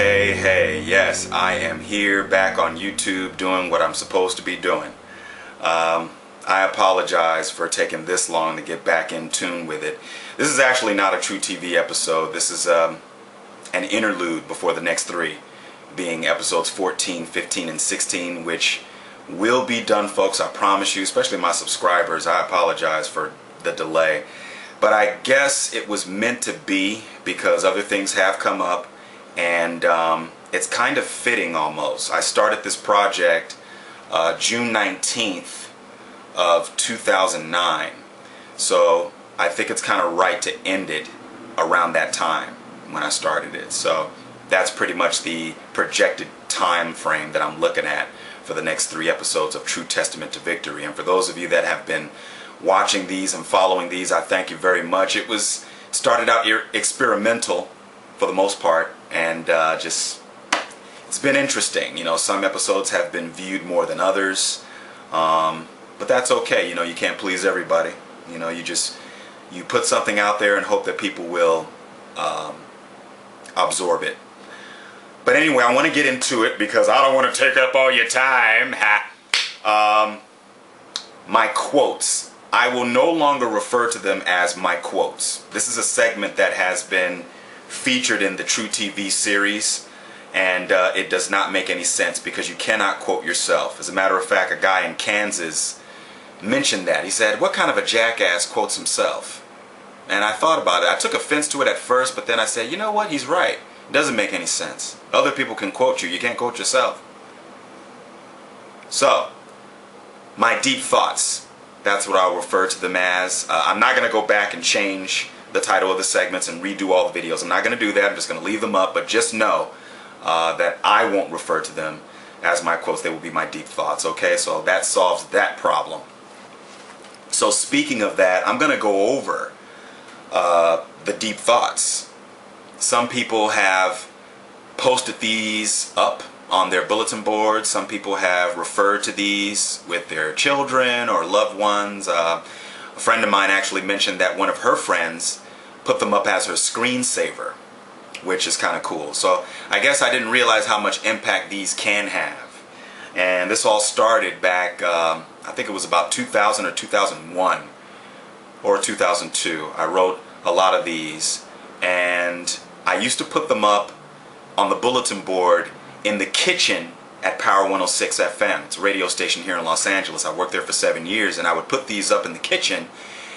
Hey, yes, I am here back on YouTube doing what I'm supposed to be doing. I apologize for taking this long to get back in tune with it. This is actually not a True TV episode. This is an interlude before the next three, being episodes 14, 15, and 16, which will be done, folks, I promise you, especially my subscribers. I apologize for the delay. But I guess it was meant to be because other things have come up, and it's kind of fitting almost. I started this project June 19th of 2009, so I think it's kind of right to end it around that time when I started it. So that's pretty much the projected time frame that I'm looking at for the next three episodes of True Testament to Victory. And for those of you that have been watching these and following these, I thank you very much. It started out experimental for the most part, and it's been interesting. You know, some episodes have been viewed more than others, but that's okay. You know, you can't please everybody. You know, you put something out there and hope that people will absorb it. But anyway, I want to get into it because I don't want to take up all your time. My quotes. I will no longer refer to them as my quotes. This is a segment that has been featured in the True TV series, and it does not make any sense because you cannot quote yourself. As a matter of fact, a guy in Kansas mentioned that. He said, "What kind of a jackass quotes himself?" And I thought about it. I took offense to it at first, but then I said, you know what? He's right. It doesn't make any sense. Other people can quote you. You can't quote yourself. So, my deep thoughts. That's what I'll refer to them as. I'm not going to go back and change the title of the segments and redo all the videos. I'm not going to do that. I'm just going to leave them up. But just know that I won't refer to them as my quotes. They will be my deep thoughts. Okay, so that solves that problem. So speaking of that, I'm going to go over the deep thoughts. Some people have posted these up on their bulletin boards. Some people have referred to these with their children or loved ones. A friend of mine actually mentioned that one of her friends put them up as her screensaver, which is kind of cool. So I guess I didn't realize how much impact these can have. And this all started back, I think it was about 2000 or 2001 or 2002. I wrote a lot of these, and I used to put them up on the bulletin board in the kitchen at Power 106 FM. It's a radio station here in Los Angeles. I worked there for 7 years, and I would put these up in the kitchen,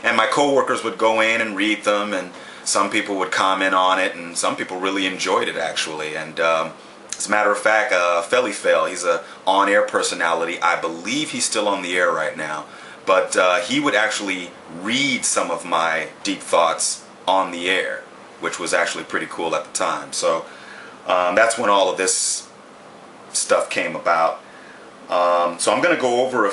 and my coworkers would go in and read them, and some people would comment on it, and some people really enjoyed it actually. And as a matter of fact, Felly Fell, he's a on-air personality. I believe he's still on the air right now, but he would actually read some of my deep thoughts on the air, which was actually pretty cool at the time. So that's when all of this stuff came about. So I'm going to go over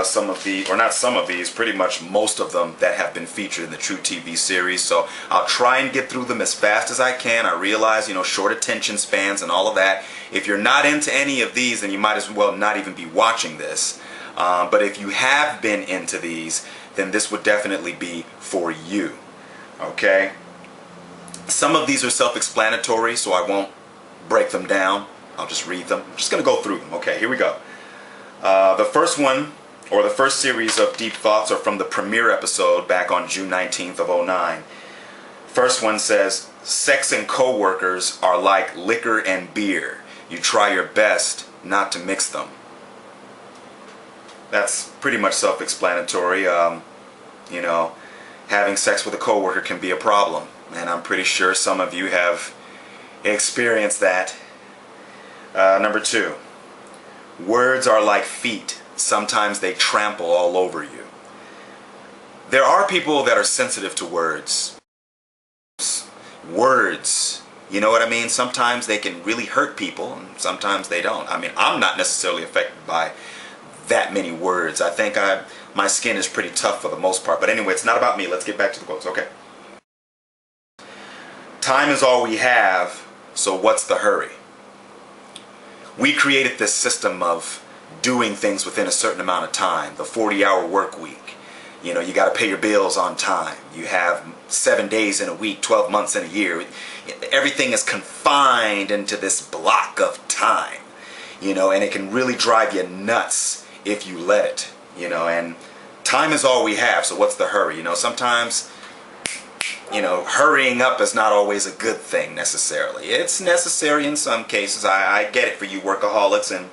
some of the, or not some of these, pretty much most of them that have been featured in the True TV series. So I'll try and get through them as fast as I can. I realize, you know, short attention spans and all of that. If you're not into any of these, then you might as well not even be watching this. But if you have been into these, then this would definitely be for you. Okay? Some of these are self-explanatory, so I won't break them down. I'll just read them. I'm just going to go through them. Okay, here we go. The first one, or the first series of deep thoughts, are from the premiere episode back on June 19th of 2009. First one says, "Sex and coworkers are like liquor and beer. You try your best not to mix them." That's pretty much self-explanatory. You know, having sex with a coworker can be a problem, and I'm pretty sure some of you have experienced that. Number two, words are like feet. Sometimes they trample all over you. There are people that are sensitive to words. Words, you know what I mean? Sometimes they can really hurt people, and sometimes they don't. I mean, I'm not necessarily affected by that many words. I think my skin is pretty tough for the most part. But anyway, it's not about me. Let's get back to the quotes. Okay. Time is all we have, so what's the hurry? We created this system of doing things within a certain amount of time, the 40-hour work week. You know, you got to pay your bills on time. You have 7 days in a week, 12 months in a year. Everything is confined into this block of time, you know, and it can really drive you nuts if you let it, you know, and time is all we have, so what's the hurry? You know, sometimes, you know, hurrying up is not always a good thing necessarily. It's necessary in some cases. I get it for you workaholics. And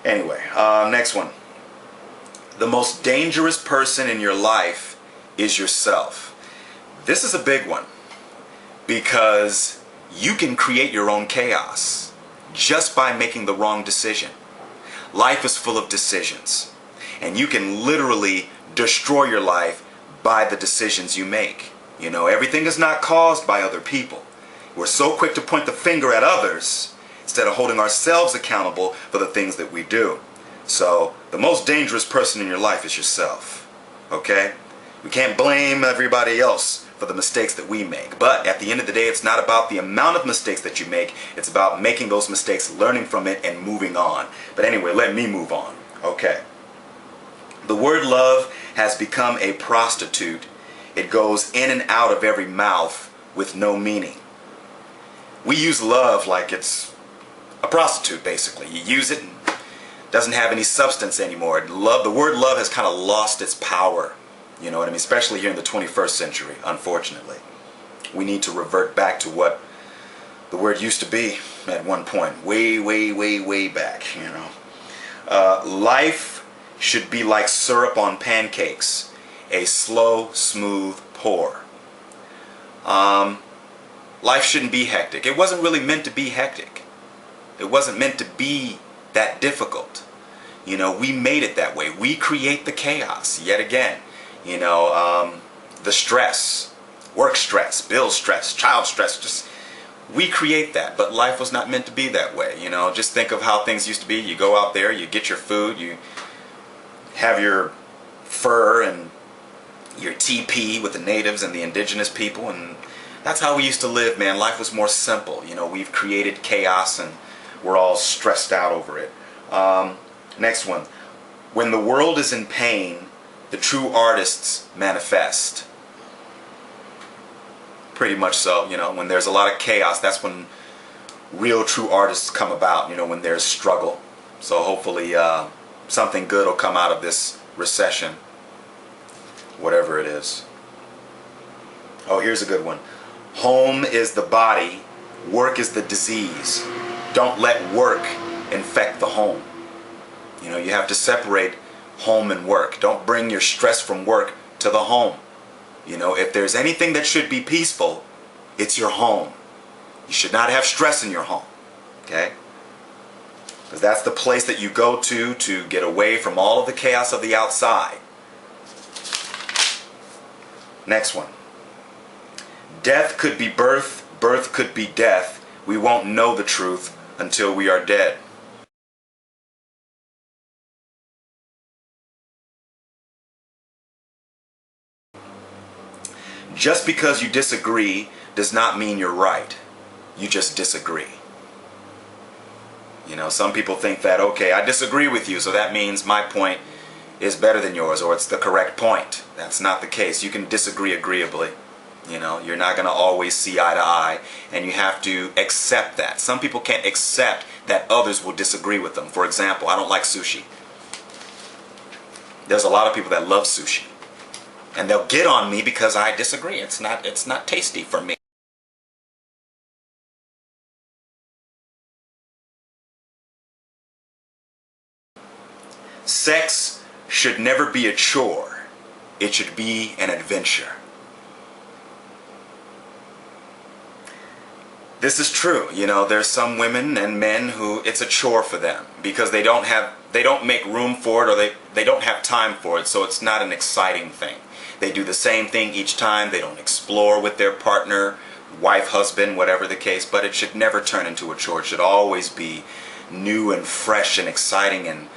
anyway, next one. The most dangerous person in your life is yourself. This is a big one because you can create your own chaos just by making the wrong decision. Life is full of decisions, and you can literally destroy your life by the decisions you make. You know, everything is not caused by other people. We're so quick to point the finger at others instead of holding ourselves accountable for the things that we do. So, the most dangerous person in your life is yourself. Okay? We can't blame everybody else for the mistakes that we make. But at the end of the day, it's not about the amount of mistakes that you make. It's about making those mistakes, learning from it, and moving on. But anyway, let me move on. Okay. The word love has become a prostitute. It goes in and out of every mouth with no meaning. We use love like it's a prostitute, basically. You use it and it doesn't have any substance anymore. Love, the word love has kind of lost its power. You know what I mean? Especially here in the 21st century, unfortunately. We need to revert back to what the word used to be at one point. Way, way, way, way back, you know. Life should be like syrup on pancakes. A slow, smooth pour. Life shouldn't be hectic. It wasn't really meant to be hectic. It wasn't meant to be that difficult. You know, we made it that way. We create the chaos, yet again. You know, the stress, work stress, bill stress, child stress, just, we create that. But life was not meant to be that way. You know, just think of how things used to be. You go out there, you get your food, you have your fur and your TP with the natives and the indigenous people, and that's how we used to live, man. Life was more simple. You know, we've created chaos and we're all stressed out over it. Next one. When the world is in pain, the true artists manifest. Pretty much so, you know, when there's a lot of chaos, that's when real true artists come about, you know, when there's struggle. So hopefully something good will come out of this recession, whatever it is. Oh, here's a good one. Home is the body, work is the disease. Don't let work infect the home. You know, you have to separate home and work. Don't bring your stress from work to the home. You know, if there's anything that should be peaceful, it's your home. You should not have stress in your home. Okay? Because that's the place that you go to get away from all of the chaos of the outside. Next one. Death could be birth, birth could be death. We won't know the truth until we are dead. Just because you disagree does not mean you're right. You just disagree. You know, some people think that, okay, I disagree with you, so that means my point is better than yours, or it's the correct point. That's not the case. You can disagree agreeably. You know, you're not going to always see eye to eye, and you have to accept that. Some people can't accept that others will disagree with them. For example, I don't like sushi. There's a lot of people that love sushi, and they'll get on me because I disagree. It's not tasty for me. Sex should never be a chore. It should be an adventure. This is true. You know, there's some women and men who it's a chore for them because they don't make room for it, or they don't have time for it, so it's not an exciting thing. They do the same thing each time. They don't explore with their partner, wife, husband, whatever the case, but it should never turn into a chore. It should always be new and fresh and exciting, and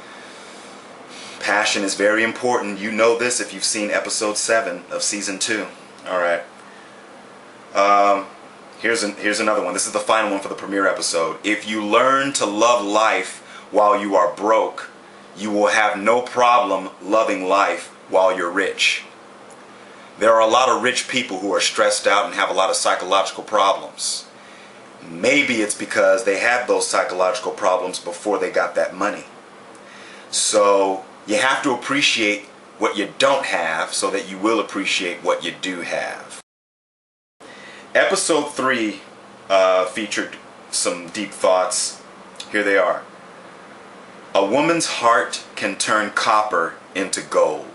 passion is very important. You know this if you've seen episode 7 of season 2. Alright. Here's another one. This is the final one for the premiere episode. If you learn to love life while you are broke, you will have no problem loving life while you're rich. There are a lot of rich people who are stressed out and have a lot of psychological problems. Maybe it's because they had those psychological problems before they got that money. So you have to appreciate what you don't have so that you will appreciate what you do have. Episode 3 featured some deep thoughts. Here they are. A woman's heart can turn copper into gold.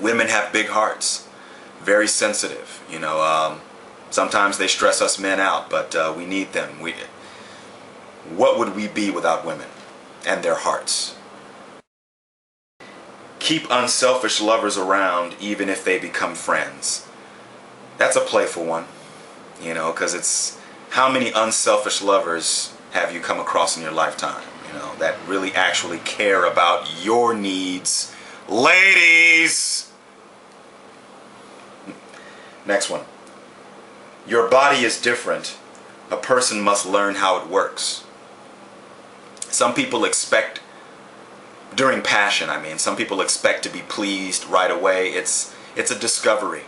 Women have big hearts, very sensitive. Sometimes they stress us men out, but we need them. What would we be without women and their hearts? Keep unselfish lovers around even if they become friends. That's a playful one, because it's how many unselfish lovers have you come across in your lifetime, that really actually care about your needs. Ladies! Next one. Your body is different. A person must learn how it works. Some people expect, during passion, some people expect to be pleased right away. It's a discovery.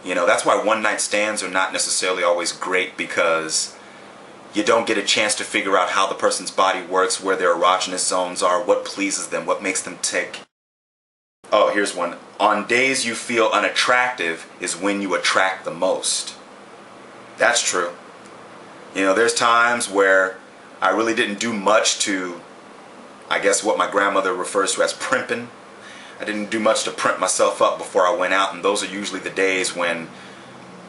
That's why one-night stands are not necessarily always great, because you don't get a chance to figure out how the person's body works, where their erogenous zones are, what pleases them, what makes them tick. Oh, here's one. On days you feel unattractive is when you attract the most. That's true. There's times where I really didn't do much to, I guess what my grandmother refers to as primping. I didn't do much to primp myself up before I went out, and those are usually the days when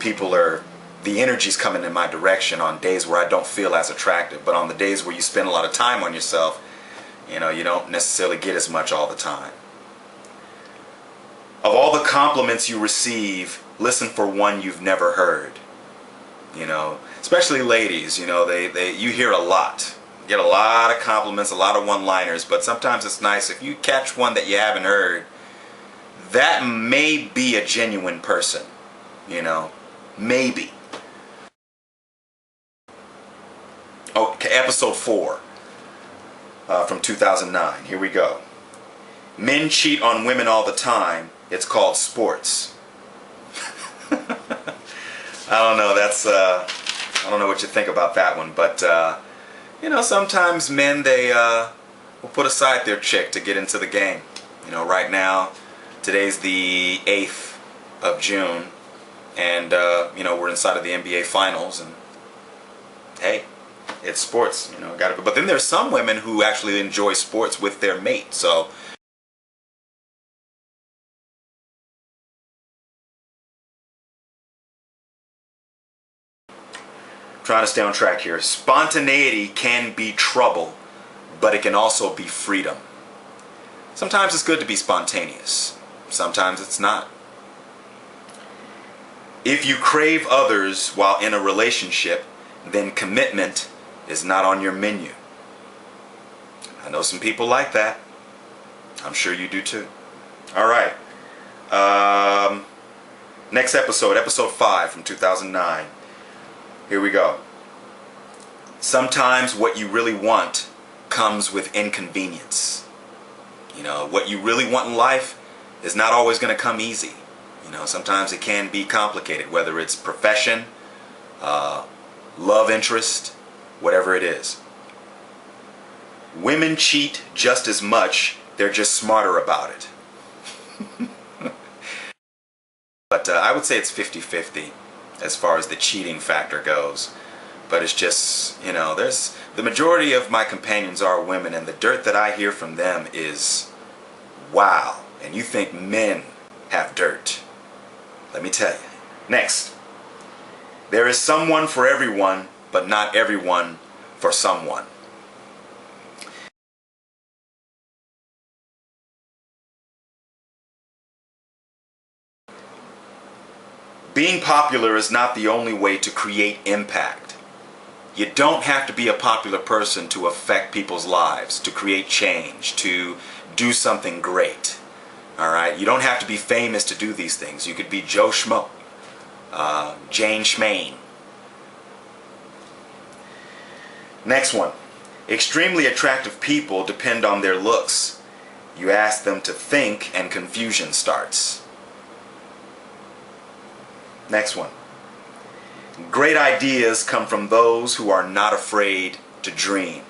the energy's coming in my direction, on days where I don't feel as attractive. But on the days where you spend a lot of time on yourself, you don't necessarily get as much all the time. Of all the compliments you receive, listen for one you've never heard. Especially ladies, you hear a lot. You get a lot of compliments, a lot of one-liners, but sometimes it's nice if you catch one that you haven't heard. That may be a genuine person, maybe. Okay, episode 4 from 2009. Here we go. Men cheat on women all the time. It's called sports. I don't know. I don't know what you think about that one, but sometimes men, they will put aside their chick to get into the game. Right now, today's the 8th of June, and we're inside of the NBA Finals, and hey, it's sports. Gotta go. But then there's some women who actually enjoy sports with their mate. So. Trying to stay on track here. Spontaneity can be trouble, but it can also be freedom. Sometimes it's good to be spontaneous. Sometimes it's not. If you crave others while in a relationship, then commitment is not on your menu. I know some people like that. I'm sure you do too. Alright. Next episode, episode 5 from 2009. Here we go. Sometimes what you really want comes with inconvenience. What you really want in life is not always going to come easy. Sometimes it can be complicated, whether it's profession, love interest, whatever it is. Women cheat just as much, they're just smarter about it. But I would say it's 50-50. As far as the cheating factor goes. But it's just, there's the majority of my companions are women, and the dirt that I hear from them is wow. And you think men have dirt. Let me tell you. Next. There is someone for everyone, but not everyone for someone. Being popular is not the only way to create impact. You don't have to be a popular person to affect people's lives, to create change, to do something great. Alright? You don't have to be famous to do these things. You could be Joe Schmo, Jane Schmaine. Next one. Extremely attractive people depend on their looks. You ask them to think and confusion starts. Next one. Great ideas come from those who are not afraid to dream.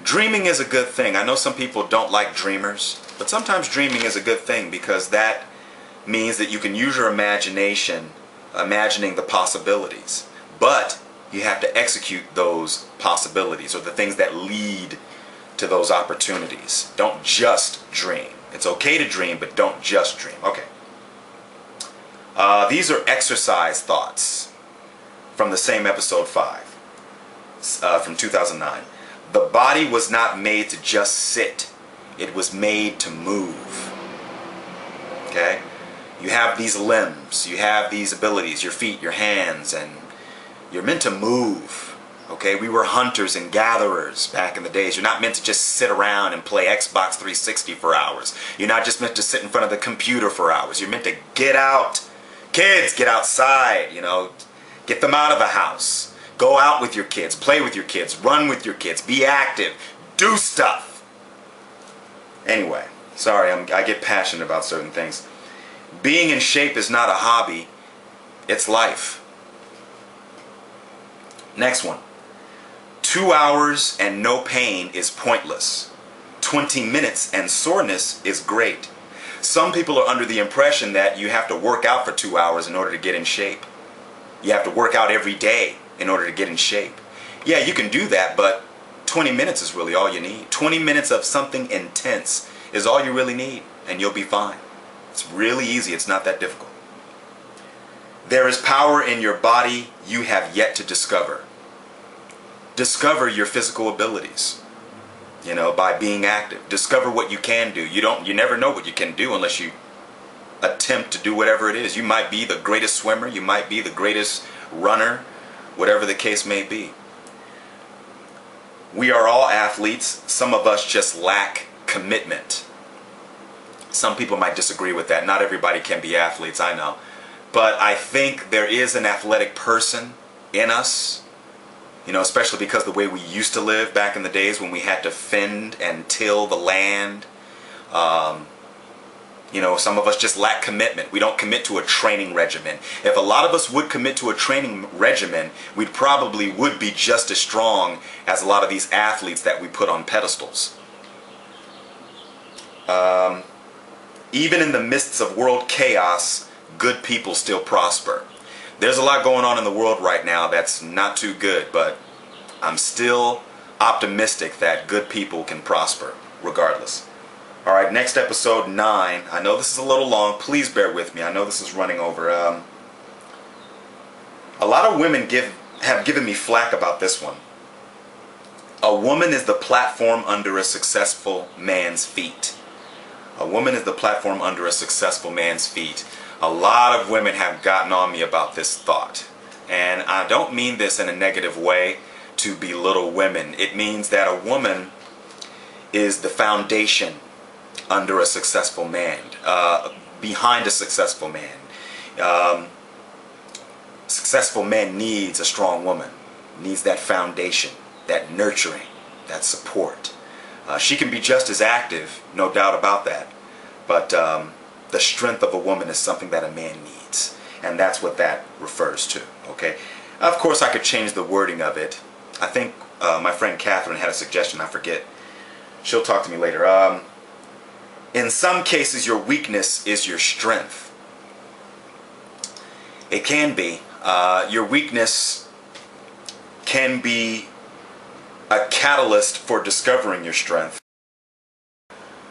Dreaming is a good thing. I know some people don't like dreamers, but sometimes dreaming is a good thing because that means that you can use your imagination, imagining the possibilities. But you have to execute those possibilities or the things that lead to those opportunities. Don't just dream. It's okay to dream, but don't just dream. Okay. These are exercise thoughts from the same episode 5 from 2009. The body was not made to just sit. It was made to move. Okay? You have these limbs. You have these abilities, your feet, your hands, and you're meant to move. Okay? We were hunters and gatherers back in the days. You're not meant to just sit around and play Xbox 360 for hours. You're not just meant to sit in front of the computer for hours. You're meant to get out. Kids, get outside, you know. Get them out of the house. Go out with your kids. Play with your kids. Run with your kids. Be active. Do stuff. Anyway, sorry, I get passionate about certain things. Being in shape is not a hobby. It's life. Next one. 2 hours and no pain is pointless. 20 minutes and soreness is great. Some people are under the impression that you have to work out for 2 hours in order to get in shape. You have to work out every day in order to get in shape. Yeah, you can do that, but 20 minutes is really all you need. 20 minutes of something intense is all you really need, and you'll be fine. It's really easy. It's not that difficult. There is power in your body you have yet to discover. Discover your physical abilities, you know, by being active. Discover what you can do. You never know what you can do unless you attempt to do whatever it is. You might be the greatest swimmer. You might be the greatest runner. Whatever the case may be. We are all athletes. Some of us just lack commitment. Some people might disagree with that. Not everybody can be athletes, I know. But I think there is an athletic person in us, you know, especially because the way we used to live back in the days when we had to fend and till the land. You know, some of us just lack commitment. We don't commit to a training regimen. If a lot of us would commit to a training regimen, we probably would be just as strong as a lot of these athletes that we put on pedestals. Even in the midst of world chaos, good people still prosper. There's a lot going on in the world right now that's not too good, but I'm still optimistic that good people can prosper regardless. Alright, next episode 9. I know this is a little long. Please bear with me. I know this is running over. A lot of women have given me flack about this one. A woman is the platform under a successful man's feet. A woman is the platform under a successful man's feet. A lot of women have gotten on me about this thought. And I don't mean this in a negative way to belittle women. It means that a woman is the foundation under a successful man, behind a successful man. Successful man needs a strong woman, needs that foundation, that nurturing, that support. She can be just as active, no doubt about that, but the strength of a woman is something that a man needs, and that's what that refers to. Okay. Of course, I could change the wording of it. I think my friend Catherine had a suggestion. I forget. She'll talk to me later. In some cases, your weakness is your strength. It can be. Your weakness can be a catalyst for discovering your strength.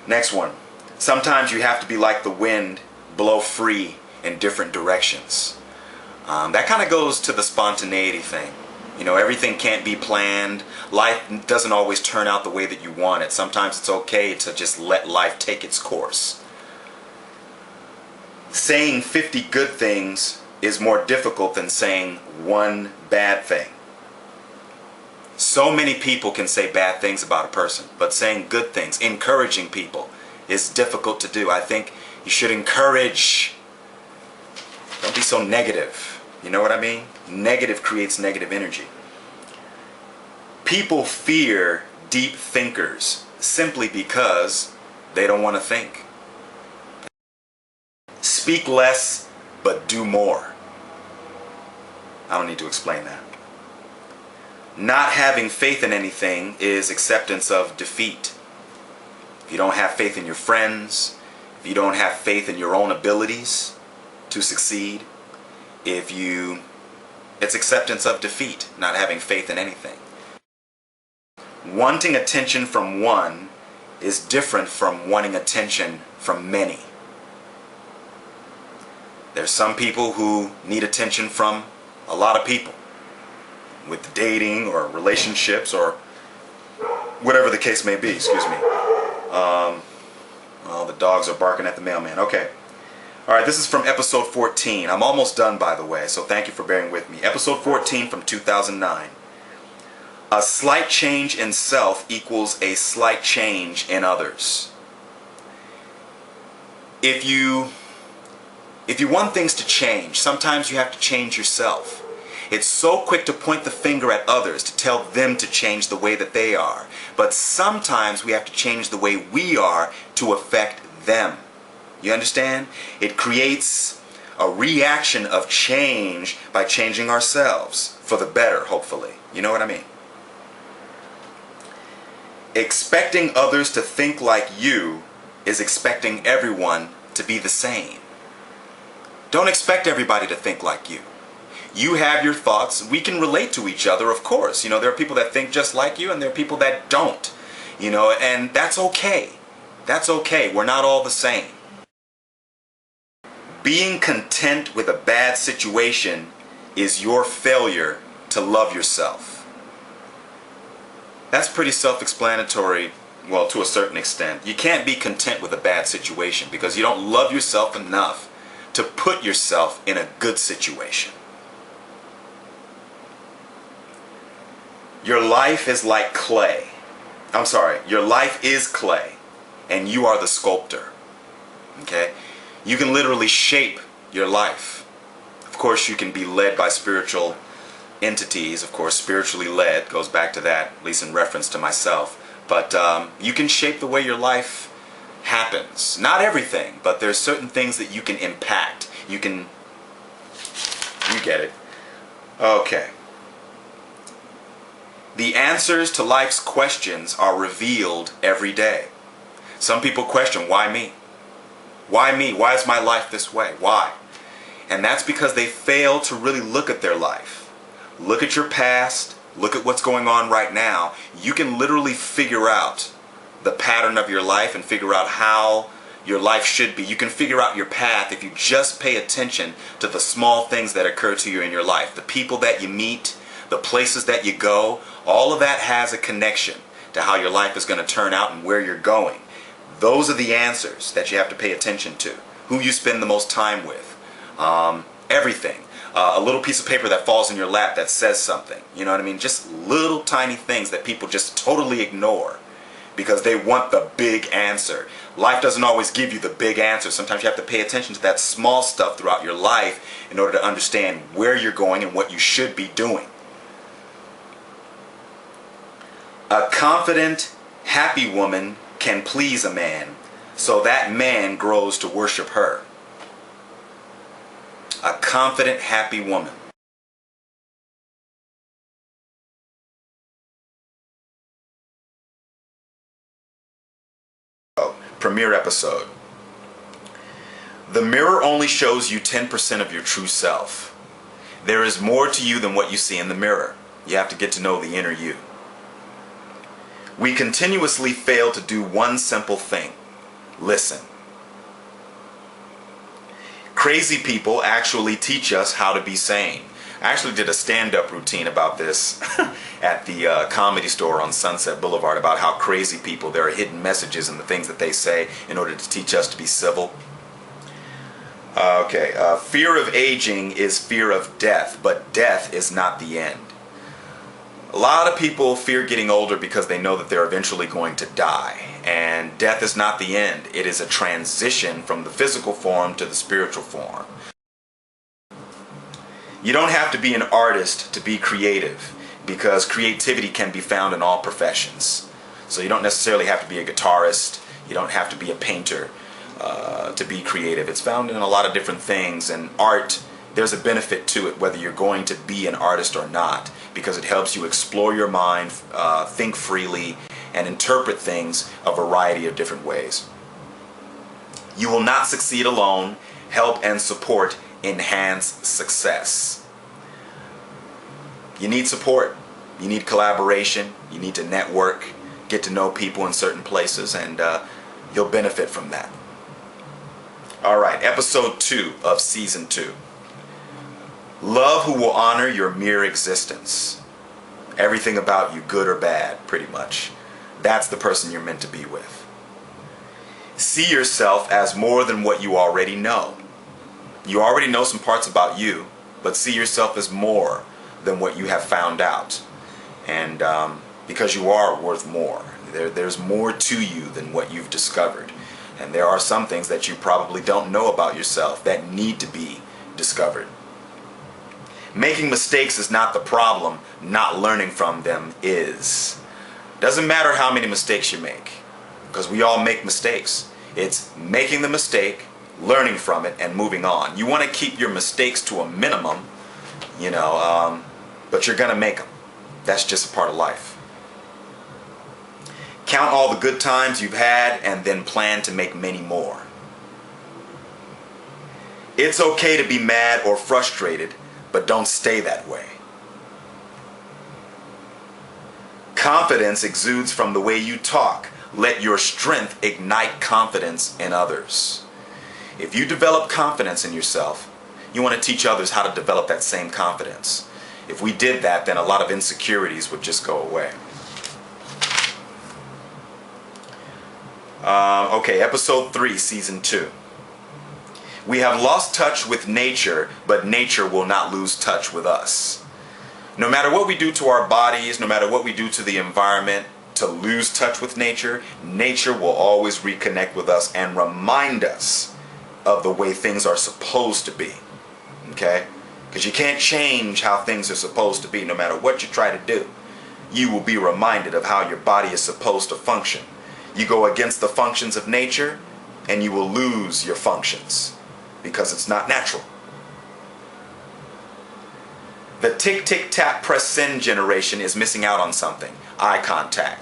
Next one. Sometimes you have to be like the wind, blow free in different directions. That kind of goes to the spontaneity thing. You know, everything can't be planned. Life doesn't always turn out the way that you want it. Sometimes it's okay to just let life take its course. Saying 50 good things is more difficult than saying one bad thing. So many people can say bad things about a person, but saying good things, encouraging people, is difficult to do. I think you should encourage. Don't be so negative. You know what I mean? Negative creates negative energy. People fear deep thinkers simply because they don't want to think. Speak less, but do more. I don't need to explain that. Not having faith in anything is acceptance of defeat. If you don't have faith in your friends, if you don't have faith in your own abilities to succeed, it's acceptance of defeat, not having faith in anything. Wanting attention from one is different from wanting attention from many. There's some people who need attention from a lot of people with dating or relationships or whatever the case may be. Excuse me. Well, the dogs are barking at the mailman. Okay. All right, this is from episode 14. I'm almost done, by the way, so thank you for bearing with me. Episode 14 from 2009. A slight change in self equals a slight change in others. If you want things to change, sometimes you have to change yourself. It's so quick to point the finger at others to tell them to change the way that they are. But sometimes we have to change the way we are to affect them. You understand? It creates a reaction of change by changing ourselves for the better, hopefully. You know what I mean? Expecting others to think like you is expecting everyone to be the same. Don't expect everybody to think like you. You have your thoughts. We can relate to each other, of course. You know, there are people that think just like you and there are people that don't. You know, and that's okay. That's okay. We're not all the same. Being content with a bad situation is your failure to love yourself. That's pretty self-explanatory, well, to a certain extent. You can't be content with a bad situation because you don't love yourself enough to put yourself in a good situation. Your life is like clay. I'm sorry, your life is clay and you are the sculptor. Okay? You can literally shape your life. Of course, you can be led by spiritual entities. Of course, spiritually led goes back to that, at least in reference to myself. But you can shape the way your life happens. Not everything, but there's certain things that you can impact. You get it. Okay. The answers to life's questions are revealed every day. Some people question, why me? Why me? Why is my life this way? Why? And that's because they fail to really look at their life. Look at your past. Look at what's going on right now. You can literally figure out the pattern of your life and figure out how your life should be. You can figure out your path if you just pay attention to the small things that occur to you in your life. The people that you meet, the places that you go, all of that has a connection to how your life is going to turn out and where you're going. Those are the answers that you have to pay attention to. Who you spend the most time with. Everything. A little piece of paper that falls in your lap that says something. You know what I mean? Just little tiny things that people just totally ignore because they want the big answer. Life doesn't always give you the big answer. Sometimes you have to pay attention to that small stuff throughout your life in order to understand where you're going and what you should be doing. A confident, happy woman can please a man, so that man grows to worship her. A confident, happy woman. Premiere episode. The mirror only shows you 10% of your true self. There is more to you than what you see in the mirror. You have to get to know the inner you. We continuously fail to do one simple thing. Listen. Crazy people actually teach us how to be sane. I actually did a stand-up routine about this at the Comedy Store on Sunset Boulevard about how crazy people, there are hidden messages in the things that they say in order to teach us to be civil. Fear of aging is fear of death, but death is not the end. A lot of people fear getting older because they know that they're eventually going to die. And death is not the end. It is a transition from the physical form to the spiritual form. You don't have to be an artist to be creative because creativity can be found in all professions. So you don't necessarily have to be a guitarist. You don't have to be a painter to be creative. It's found in a lot of different things, and art, there's a benefit to it whether you're going to be an artist or not, because it helps you explore your mind, think freely, and interpret things a variety of different ways. You will not succeed alone. Help and support enhance success. You need support. You need collaboration. You need to network, get to know people in certain places, and you'll benefit from that. All right, episode 2 of season 2. Love who will honor your mere existence. Everything about you, good or bad, pretty much. That's the person you're meant to be with. See yourself as more than what you already know. You already know some parts about you, but see yourself as more than what you have found out. And because you are worth more. There's more to you than what you've discovered. And there are some things that you probably don't know about yourself that need to be discovered. Making mistakes is not the problem. Not learning from them is. Doesn't matter how many mistakes you make, because we all make mistakes. It's making the mistake, learning from it, and moving on. You want to keep your mistakes to a minimum, but you're going to make them. That's just a part of life. Count all the good times you've had and then plan to make many more. It's okay to be mad or frustrated, but don't stay that way. Confidence exudes from the way you talk. Let your strength ignite confidence in others. If you develop confidence in yourself, you want to teach others how to develop that same confidence. If we did that, then a lot of insecurities would just go away. Okay, episode 3, season 2. We have lost touch with nature, but nature will not lose touch with us. No matter what we do to our bodies, no matter what we do to the environment, to lose touch with nature, nature will always reconnect with us and remind us of the way things are supposed to be. Okay? Because you can't change how things are supposed to be. No matter what you try to do, you will be reminded of how your body is supposed to function. You go against the functions of nature and you will lose your functions because it's not natural. The tick-tick-tap press send generation is missing out on something. Eye contact.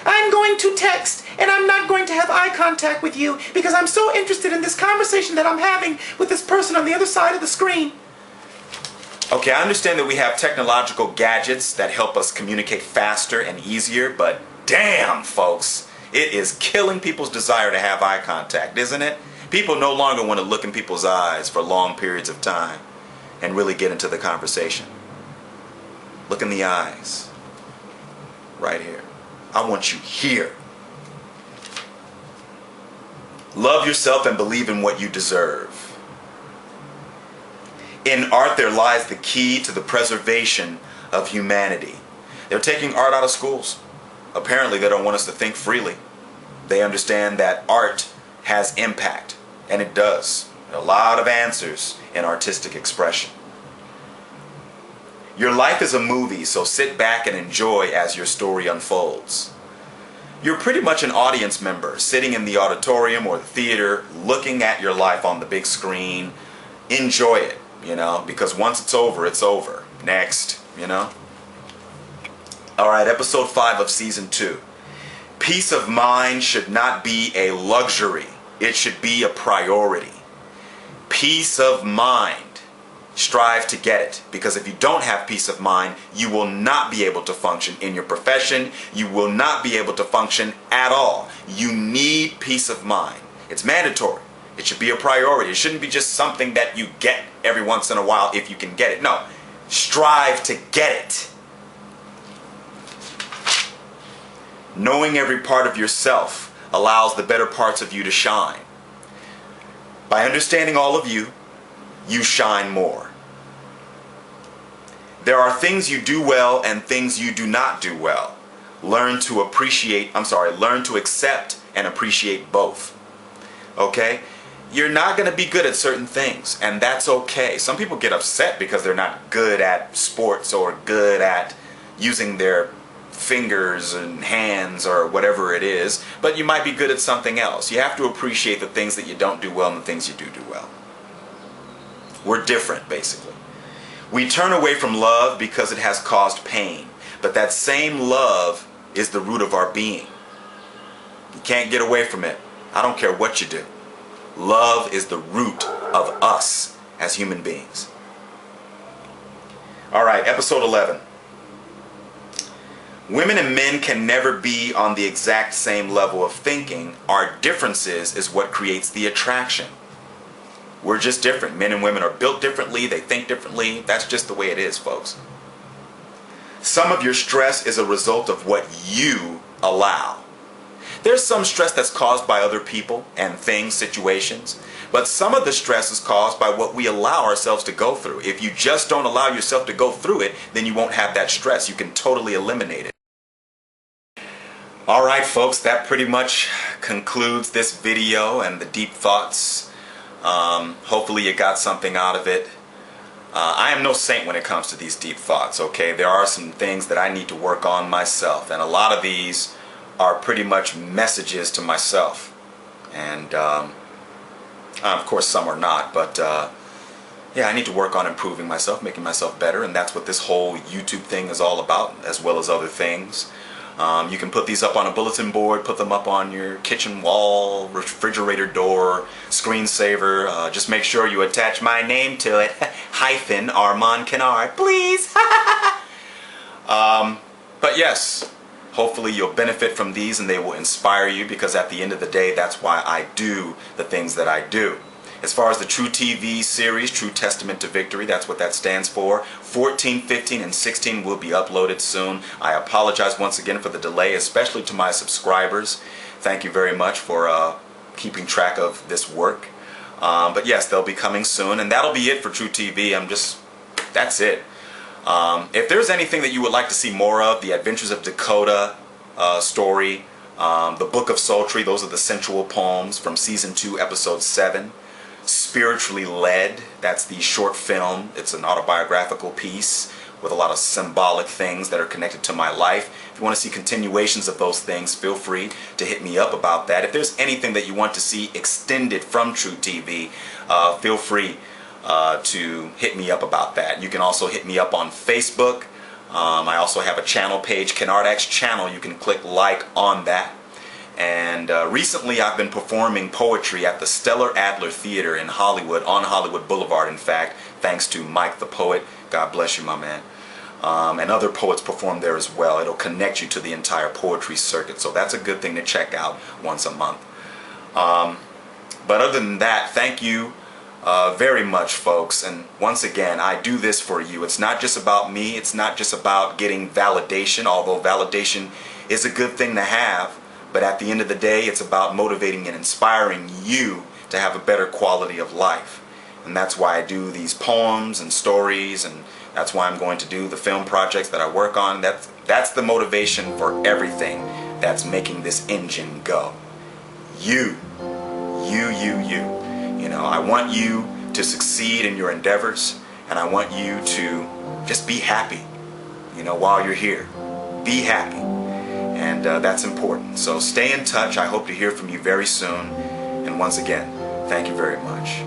I'm going to text, and I'm not going to have eye contact with you because I'm so interested in this conversation that I'm having with this person on the other side of the screen. Okay, I understand that we have technological gadgets that help us communicate faster and easier, but damn, folks, it is killing people's desire to have eye contact, isn't it? People no longer want to look in people's eyes for long periods of time and really get into the conversation. Look in the eyes. Right here. I want you here. Love yourself and believe in what you deserve. In art, there lies the key to the preservation of humanity. They're taking art out of schools. Apparently, they don't want us to think freely. They understand that art has impact, and it does. There are a lot of answers in artistic expression. Your life is a movie, so sit back and enjoy as your story unfolds. You're pretty much an audience member, sitting in the auditorium or the theater, looking at your life on the big screen. Enjoy it, because once it's over. Next, Alright, episode 5 of season 2. Peace of mind should not be a luxury. It should be a priority. Peace of mind. Strive to get it, because if you don't have peace of mind, you will not be able to function in your profession. You will not be able to function at all. You need peace of mind. It's mandatory. It should be a priority. It shouldn't be just something that you get every once in a while if you can get it. No, strive to get it. Knowing every part of yourself allows the better parts of you to shine. By understanding all of you, you shine more. There are things you do well and things you do not do well. Learn to accept and appreciate both. Okay? You're not going to be good at certain things, and that's okay. Some people get upset because they're not good at sports or good at using their fingers and hands or whatever it is, but you might be good at something else. You have to appreciate the things that you don't do well and the things you do well. We're different, basically. We turn away from love because it has caused pain, but that same love is the root of our being. You can't get away from it. I don't care what you do. Love is the root of us as human beings. All right, episode 11. Women and men can never be on the exact same level of thinking. Our differences is what creates the attraction. We're just different. Men and women are built differently. They think differently. That's just the way it is, folks. Some of your stress is a result of what you allow. There's some stress that's caused by other people and things, situations, but some of the stress is caused by what we allow ourselves to go through. If you just don't allow yourself to go through it, then you won't have that stress. You can totally eliminate it. All right, folks, that pretty much concludes this video and the deep thoughts. Hopefully you got something out of it. I am no saint when it comes to these deep thoughts, okay? There are some things that I need to work on myself, and a lot of these are pretty much messages to myself. And of course some are not, but yeah, I need to work on improving myself, making myself better, and that's what this whole YouTube thing is all about, as well as other things. You can put these up on a bulletin board, put them up on your kitchen wall, refrigerator door, screensaver. Just make sure you attach my name to it, hyphen Armand Kinard, please. But yes, hopefully you'll benefit from these and they will inspire you, because at the end of the day, that's why I do the things that I do. As far as the TRUE TV series, True Testament to Victory, that's what that stands for. 14, 15, and 16 will be uploaded soon. I apologize once again for the delay, especially to my subscribers. Thank you very much for keeping track of this work. But yes, they'll be coming soon, and that'll be it for TRUE TV. That's it. If there's anything that you would like to see more of, the Adventures of Dakota story, the Book of Sultry, those are the sensual poems from Season 2, Episode 7. Spiritually Led, that's the short film. It's an autobiographical piece with a lot of symbolic things that are connected to my life. If you want to see continuations of those things, feel free to hit me up about that. If there's anything that you want to see extended from TRUE TV, feel free to hit me up about that. You can also hit me up on Facebook. I also have a channel page, Kinardak's channel. You can click like on that. And recently I've been performing poetry at the Stellar Adler Theater in Hollywood, on Hollywood Boulevard, in fact, thanks to Mike the Poet. God bless you, my man. And other poets perform there as well. It'll connect you to the entire poetry circuit, so that's a good thing to check out once a month. But other than that, thank you very much, folks. And once again, I do this for you. It's not just about me. It's not just about getting validation, although validation is a good thing to have. But at the end of the day, it's about motivating and inspiring you to have a better quality of life. And that's why I do these poems and stories, and that's why I'm going to do the film projects that I work on. That's the motivation for everything that's making this engine go. You. You know, I want you to succeed in your endeavors, and I want you to just be happy, you know, while you're here. Be happy. And that's important. So stay in touch. I hope to hear from you very soon. And once again, thank you very much.